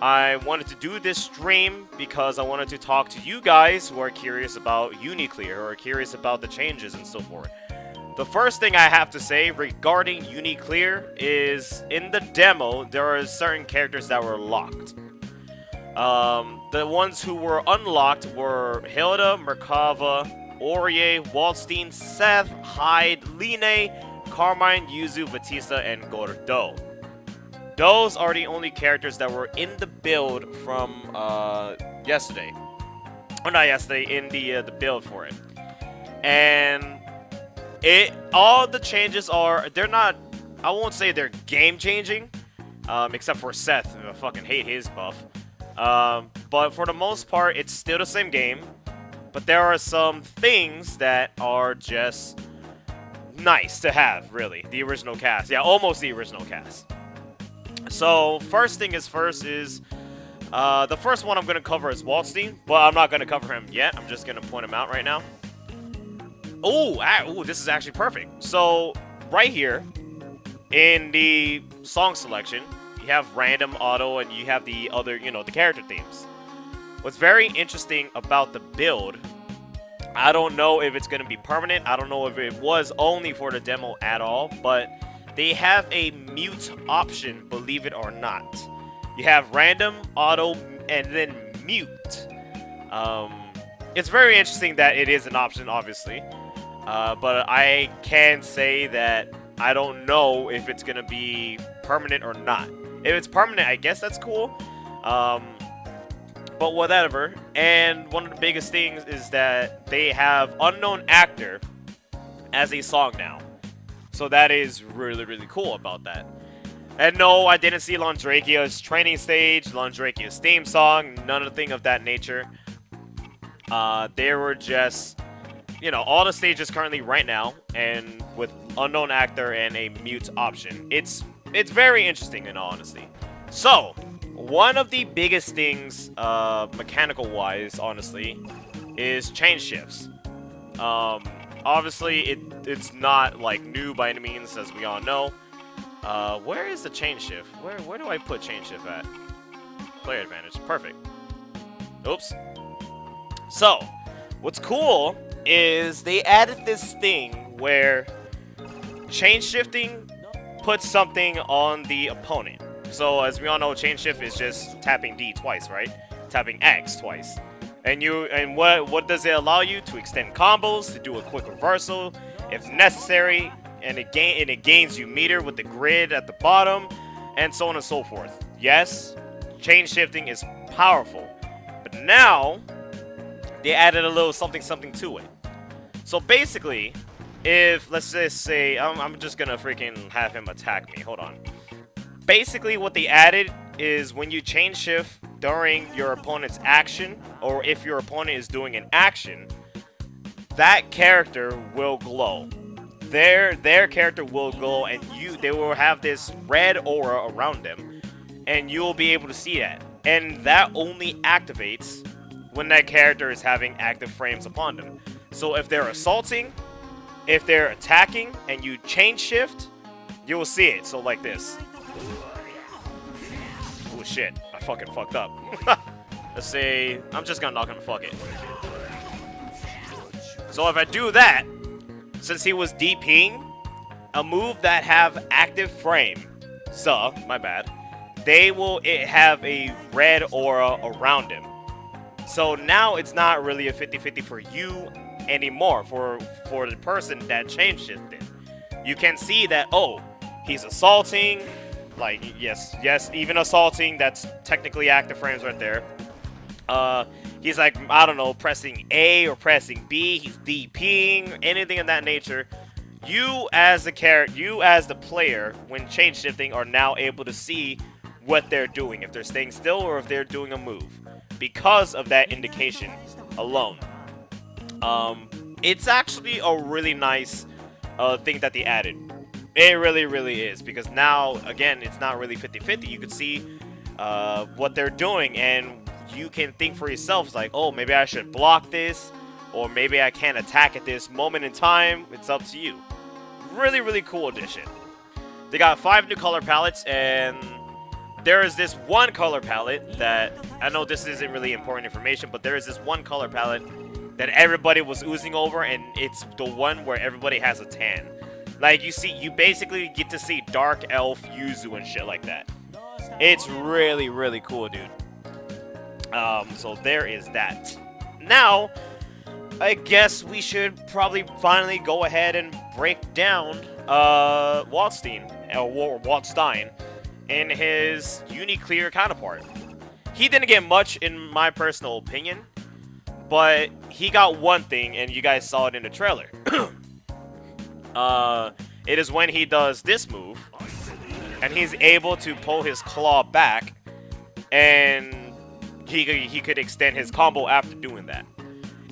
I wanted to do this stream because I wanted to talk to you guys who are curious about UNICLR or curious about the changes and so forth. The first thing I have to say regarding UNICLR is in the demo, there are certain characters that were locked. The ones who were unlocked were Hilda, Merkava, Aurier, Waldstein, Seth, Hyde, Line, Carmine, Yuzu, Batista, and Gordo. Those are the only characters that were in the build from yesterday. Or not yesterday, in the build for it. And all the changes are, they're not, I won't say they're game changing, except for Seth. I fucking hate his buff. But for the most part, it's still the same game. But there are some things that are just nice to have, really. The original cast. Yeah, almost the original cast. So, first thing is first is, the first one I'm going to cover is Waldstein. But I'm not going to cover him yet. I'm just going to point him out right now. Oh, this is actually perfect. So, right here, in the song selection, you have random, auto, and you have the other, the character themes. What's very interesting about the build, I don't know if it's going to be permanent. I don't know if it was only for the demo at all, but they have a mute option, believe it or not. You have random, auto, and then mute. It's very interesting that it is an option, obviously. But I can say that I don't know if it's going to be permanent or not. If it's permanent, I guess that's cool. But whatever. And one of the biggest things is that they have Unknown Actor as a song now. So that is really, really cool about that. And no, I didn't see Londrakia's training stage, Londrakia's theme song, nothing of that nature. They were just, all the stages currently right now, and with Unknown Actor and a mute option. It's very interesting in all honesty. So, one of the biggest things, mechanical-wise, honestly, is chain shifts. Obviously, it's not, new by any means, as we all know. Where is the chain shift? Where do I put chain shift at? Player advantage. Perfect. Oops. So, what's cool is they added this thing where chain shifting puts something on the opponent. So, as we all know, chain shift is just tapping D twice, right? Tapping X twice. And what does it allow you? To extend combos, to do a quick reversal if necessary, and it gains you meter with the grid at the bottom, and so on and so forth. Yes, chain shifting is powerful, but now they added a little something to it. So basically, if let's just say I'm just gonna freaking have him attack me. Hold on. Basically, what they added is when you chain shift during your opponent's action, or if your opponent is doing an action, that character will glow. Their character will glow, and they will have this red aura around them, and you'll be able to see that. And that only activates when that character is having active frames upon them. So if they're assaulting, if they're attacking, and you chain shift, you will see it. So like this. Oh shit, I fucking fucked up. Let's say, I'm just gonna knock him, fuck it. So if I do that, since he was DPing, a move that have active frame, my bad, they will have a red aura around him. So now it's not really a 50-50 for you anymore, for the person that chain shifted. You can see that, oh, he's assaulting, yes, even assaulting, that's technically active frames right there. He's I don't know, pressing A or pressing B, he's DPing, anything of that nature. You as the player, when chain shifting, are now able to see what they're doing, if they're staying still or if they're doing a move, because of that indication alone. It's actually a really nice thing that they added. It really, really is, because now, again, it's not really 50-50. You can see what they're doing, and you can think for yourself, oh, maybe I should block this, or maybe I can't attack at this moment in time. It's up to you. Really, really cool addition. They got 5 new color palettes, and there is this one color palette that, I know this isn't really important information, but there is this one color palette that everybody was oozing over, and it's the one where everybody has a tan. Like, you basically get to see Dark Elf Yuzu and shit like that. It's really, really cool, dude. So there is that. Now, I guess we should probably finally go ahead and break down Waldstein and his UNICLR counterpart. He didn't get much, in my personal opinion, but he got one thing, and you guys saw it in the trailer. It is when he does this move, and he's able to pull his claw back, and he could extend his combo after doing that.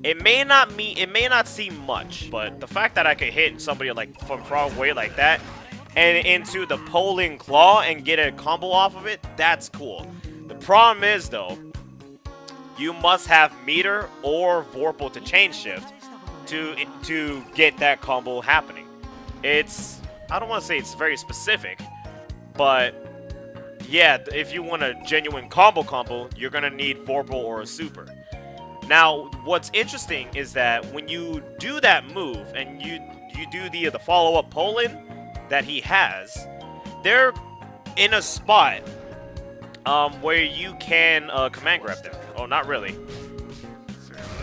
It may not seem much, but the fact that I could hit somebody like from far away like that and into the pulling claw and get a combo off of it, that's cool. The problem is though, you must have meter or Vorpal to chain shift to get that combo happening. I don't want to say it's very specific, but yeah, if you want a genuine combo, you're gonna need Vorpal or a super. Now, what's interesting is that when you do that move and you do the follow-up pull-in that he has, they're in a spot where you can command grab them. Oh, not really.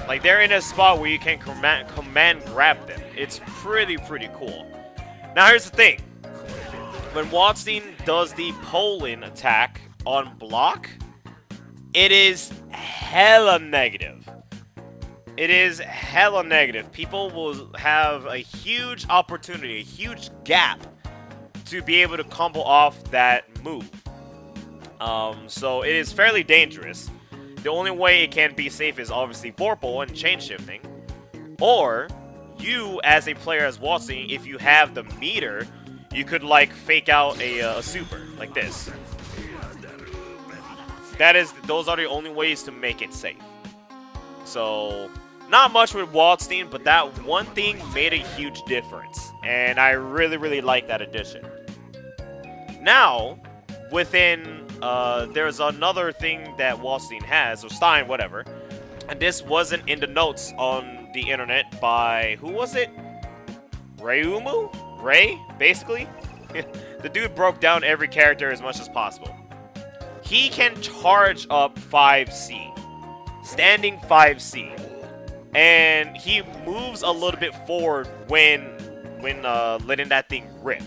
Like, they're in a spot where you can command grab them. It's pretty cool. Now, here's the thing. When Waldstein does the pull-in attack on block, it is hella negative. It is hella negative. People will have a huge opportunity, a huge gap to be able to combo off that move. So it is fairly dangerous. The only way it can be safe is obviously Vorpal and chain shifting. Or you, as a player as Waldstein, if you have the meter, you could like fake out a super like this. Those are the only ways to make it safe. So not much with Waldstein, but that one thing made a huge difference, and I really like that addition. Now, within there's another thing that Waldstein has, or Stein, whatever, and this wasn't in the notes on the internet by, who was it? Ray, basically. The dude broke down every character as much as possible. He can charge up 5C, standing 5C, and he moves a little bit forward when letting that thing rip.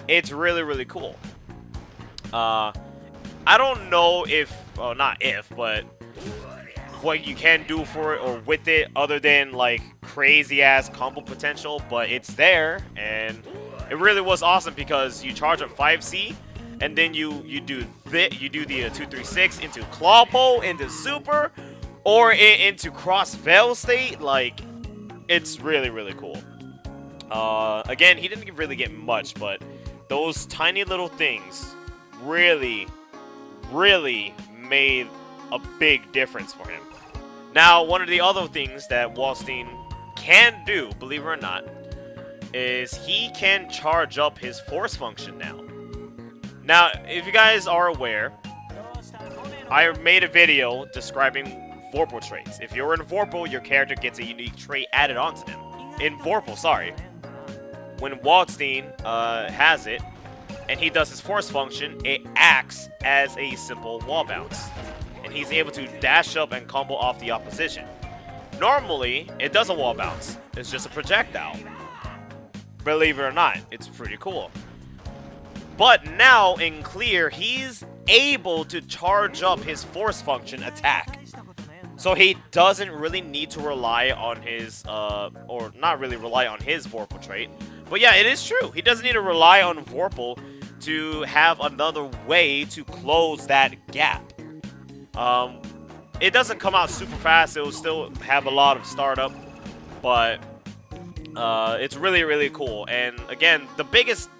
It's really cool. I don't know if, well, not if, but what you can do for it or with it other than like crazy ass combo potential, but it's there, and it really was awesome because you charge up 5C, and then you do the 236 into claw pull, into super, or into cross veil state. Like, it's really cool. Again, he didn't really get much, but those tiny little things really made a big difference for him. Now, one of the other things that Waldstein can do, believe it or not, is he can charge up his force function now. Now, if you guys are aware, I made a video describing Vorpal traits. If you're in Vorpal, your character gets a unique trait added onto them. In Vorpal, sorry. When Waldstein has it, and he does his force function, it acts as a simple wall bounce. And he's able to dash up and combo off the opposition. Normally, it doesn't wall bounce. It's just a projectile. Believe it or not, it's pretty cool. But now, in clear, he's able to charge up his force function attack. So he doesn't really need to rely on his, or not really rely on his Vorpal trait. But yeah, it is true. He doesn't need to rely on Vorpal to have another way to close that gap. It doesn't come out super fast. It will still have a lot of startup, but it's really cool. And again, the biggest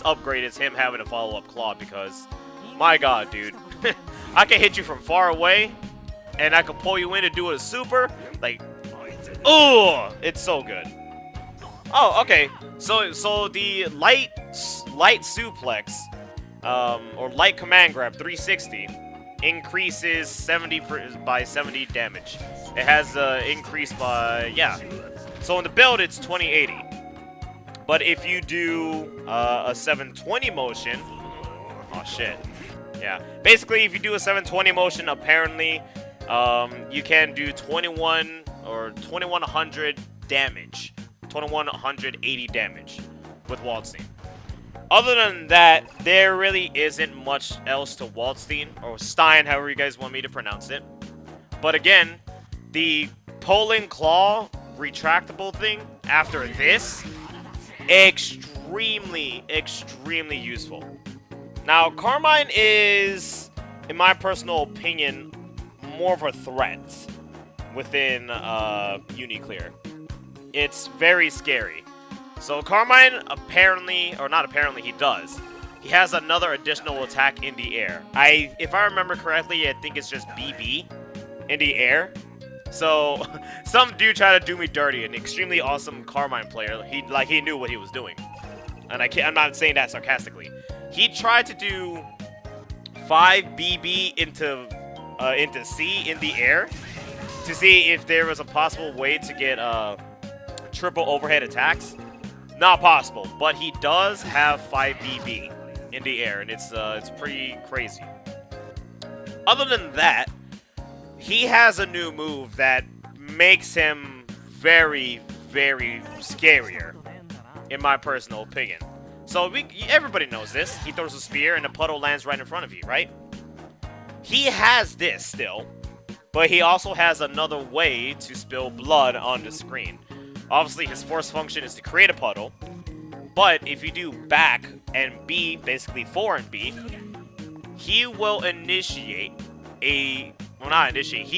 upgrade is him having a follow-up claw, because my god, dude, I can hit you from far away, and I can pull you in to do a super. Like, oh, it's so good. Oh, okay. So the light suplex or light command grab 360 increases by 70 damage. It has increased by, yeah. So in the build, it's 2080. But if you do a 720 motion, oh shit. Yeah. Basically, if you do a 720 motion, apparently you can do 2100 damage. 2180 damage with Waldstein. Other than that, there really isn't much else to Waldstein, or Stein, however you guys want me to pronounce it. But again, the Poland Claw retractable thing after this, extremely useful. Now, Carmine is, in my personal opinion, more of a threat within UNICLR. It's very scary. So Carmine apparently, or not apparently, he does. He has another additional attack in the air. If I remember correctly, I think it's just BB in the air. So some dude tried to do me dirty. An extremely awesome Carmine player. He knew what he was doing, and I'm not saying that sarcastically. He tried to do 5 BB into C in the air to see if there was a possible way to get triple overhead attacks. Not possible, but he does have 5 BB in the air, and it's pretty crazy. Other than that, he has a new move that makes him very scarier, in my personal opinion. So everybody knows this. He throws a spear and a puddle lands right in front of you, right? He has this still, but he also has another way to spill blood on the screen. Obviously, his force function is to create a puddle, but if you do back and B, basically 4 and B, he will initiate he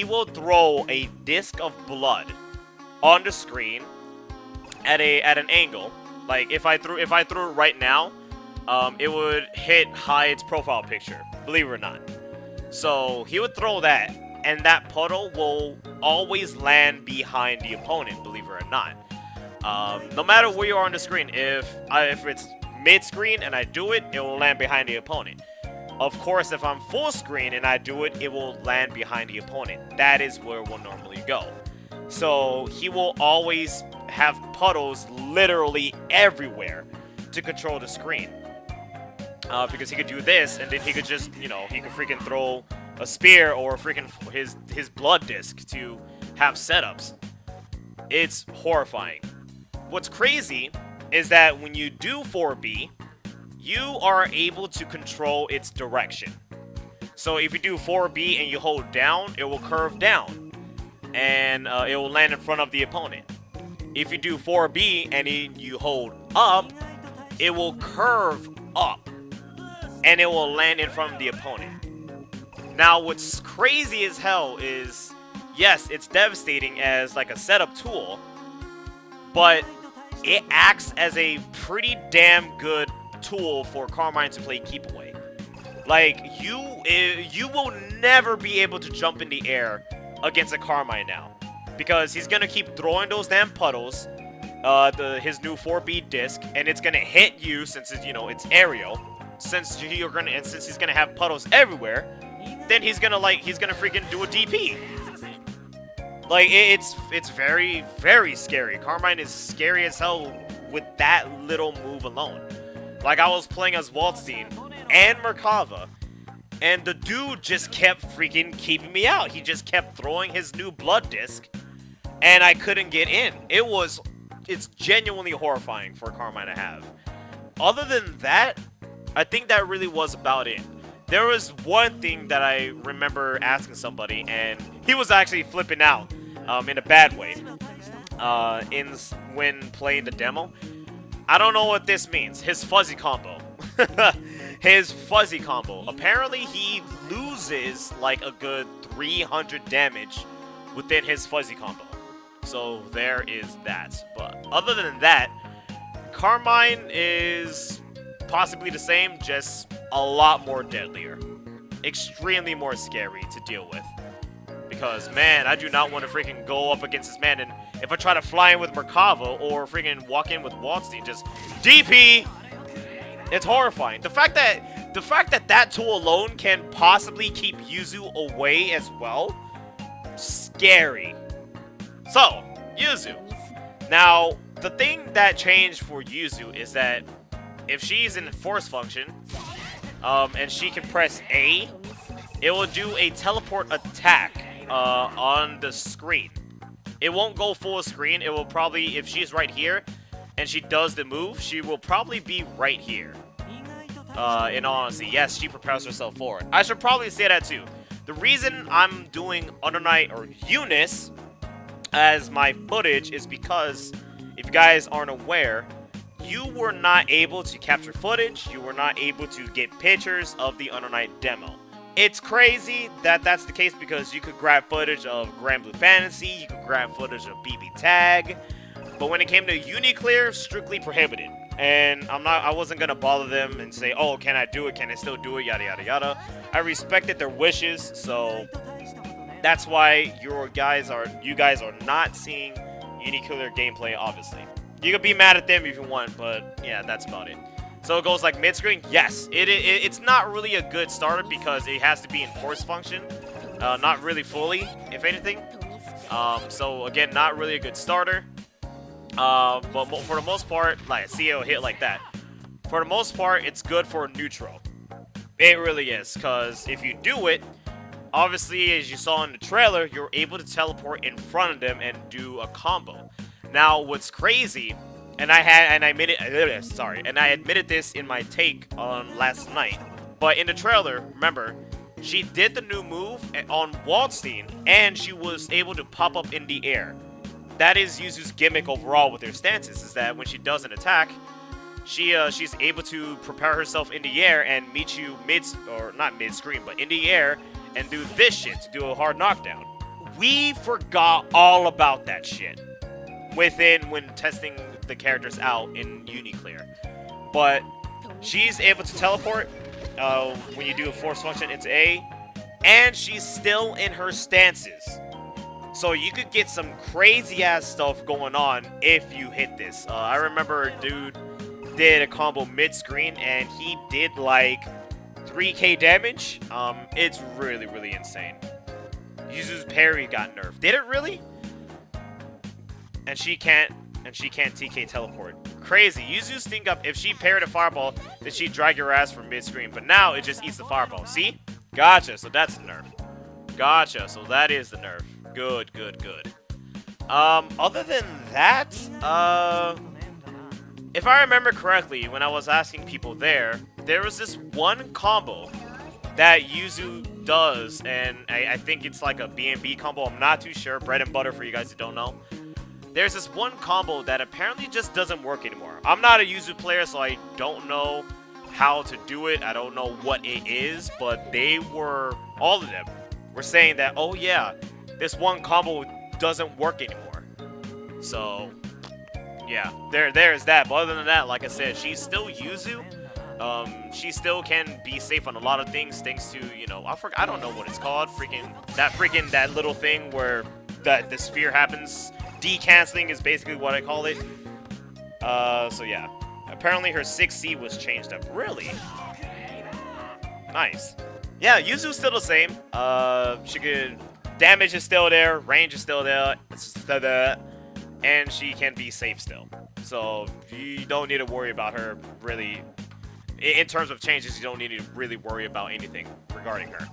will throw a disc of blood on the screen at an angle. Like if I threw it right now, it would hit Hyde's profile picture, believe it or not. So he would throw that, and that puddle will always land behind the opponent, believe it or not. No matter where you are on the screen, if it's mid-screen and I do it, it will land behind the opponent. Of course, if I'm full screen and I do it, it will land behind the opponent. That is where it will normally go. So he will always have puddles literally everywhere to control the screen. Because he could do this, and then he could just, he could freaking throw a spear or freaking his blood disc to have setups. It's horrifying. What's crazy is that when you do 4B, you are able to control its direction. So if you do 4B and you hold down, it will curve down, and it will land in front of the opponent. If you do 4B and you hold up, it will curve up, and it will land in front of the opponent. Now, what's crazy as hell is, yes, it's devastating as like a setup tool, but it acts as a pretty damn good tool for Carmine to play keep away. Like, you will never be able to jump in the air against a Carmine now, because he's gonna keep throwing those damn puddles, his new 4B disc, and it's gonna hit you since it's, it's aerial. Since he's gonna have puddles everywhere, then he's gonna freaking do a DP. Like, it's very scary. Carmine is scary as hell with that little move alone. Like, I was playing as Waldstein and Merkava, and the dude just kept freaking keeping me out. He just kept throwing his new blood disc, and I couldn't get in. It's genuinely horrifying for Carmine to have. Other than that, I think that really was about it. There was one thing that I remember asking somebody, and he was actually flipping out in a bad way when playing the demo. I don't know what this means. His fuzzy combo. His fuzzy combo. Apparently, he loses like a good 300 damage within his fuzzy combo. So there is that. But other than that, Carmine is possibly the same, just a lot more deadlier. Extremely more scary to deal with. Because, man, I do not want to freaking go up against this man, and if I try to fly in with Merkava or freaking walk in with Waldstein, just DP, it's horrifying. The fact that the fact that that tool alone can possibly keep Yuzu away as well, scary. So, Yuzu. Now, the thing that changed for Yuzu is that if she's in force function, and she can press A, it will do a teleport attack on the screen. It won't go full screen. It will probably, if she's right here and she does the move, she will probably be right here. In all honesty, yes, she propels herself forward. I should probably say that too. The reason I'm doing Under Night or Eunice as my footage is because, if you guys aren't aware, you were not able to capture footage, you were not able to get pictures of the Under Night demo. It's crazy that that's the case because you could grab footage of Grand Blue Fantasy, you could grab footage of BB Tag, but when it came to UNICLR, strictly prohibited. And I wasn't gonna bother them and say, oh, can I do it? Can I still do it? Yada yada yada. I respected their wishes, so that's why you guys are not seeing UNICLR gameplay, obviously. You can be mad at them if you want, but yeah, that's about it. So it goes like mid-screen? Yes. It's not really a good starter because it has to be in force function. Not really fully, if anything. So again, not really a good starter. But for the most part, like, see it'll hit like that. For the most part, it's good for neutral. It really is, because if you do it, obviously, as you saw in the trailer, you're able to teleport in front of them and do a combo. Now, what's crazy, and I admitted this in my take on last night, but in the trailer, remember, she did the new move on Waldstein, and she was able to pop up in the air. That is Yuzu's gimmick overall with her stances, is that when she does an attack, she's able to prepare herself in the air and meet you not mid-screen, but in the air, and do this shit to do a hard knockdown. We forgot all about that shit when testing the characters out in UNICLR. But she's able to teleport when you do a force function into A, and she's still in her stances. So you could get some crazy ass stuff going on if you hit this. I remember a dude did a combo mid-screen and he did like 3k damage. It's really, really insane. Yuzu's parry got nerfed. Did it really? And she can't TK teleport. Crazy. Yuzu's thing up, if she parried a fireball, then she'd drag your ass from mid-screen. But now it just eats the fireball. See? Gotcha. So that's the nerf. Gotcha. So that is the nerf. Good, good, good. Other than that, if I remember correctly, when I was asking people there was this one combo that Yuzu does, and I think it's like a B&B combo. I'm not too sure. Bread and butter for you guys who don't know. There's this one combo that apparently just doesn't work anymore. I'm not a Yuzu player, so I don't know how to do it. I don't know what it is, but all of them were saying that, oh yeah, this one combo doesn't work anymore. So, yeah, there's that. But other than that, like I said, she's still Yuzu. She still can be safe on a lot of things, thanks to, you know, I don't know what it's called. That little thing where the sphere happens. D-canceling is basically what I call it. So yeah. Apparently her 6C was changed up. Really? Nice. Yeah, Yuzu's still the same. She could... Damage is still there, range is still there, and she can be safe still. So you don't need to worry about her really. In terms of changes, you don't need to really worry about anything regarding her.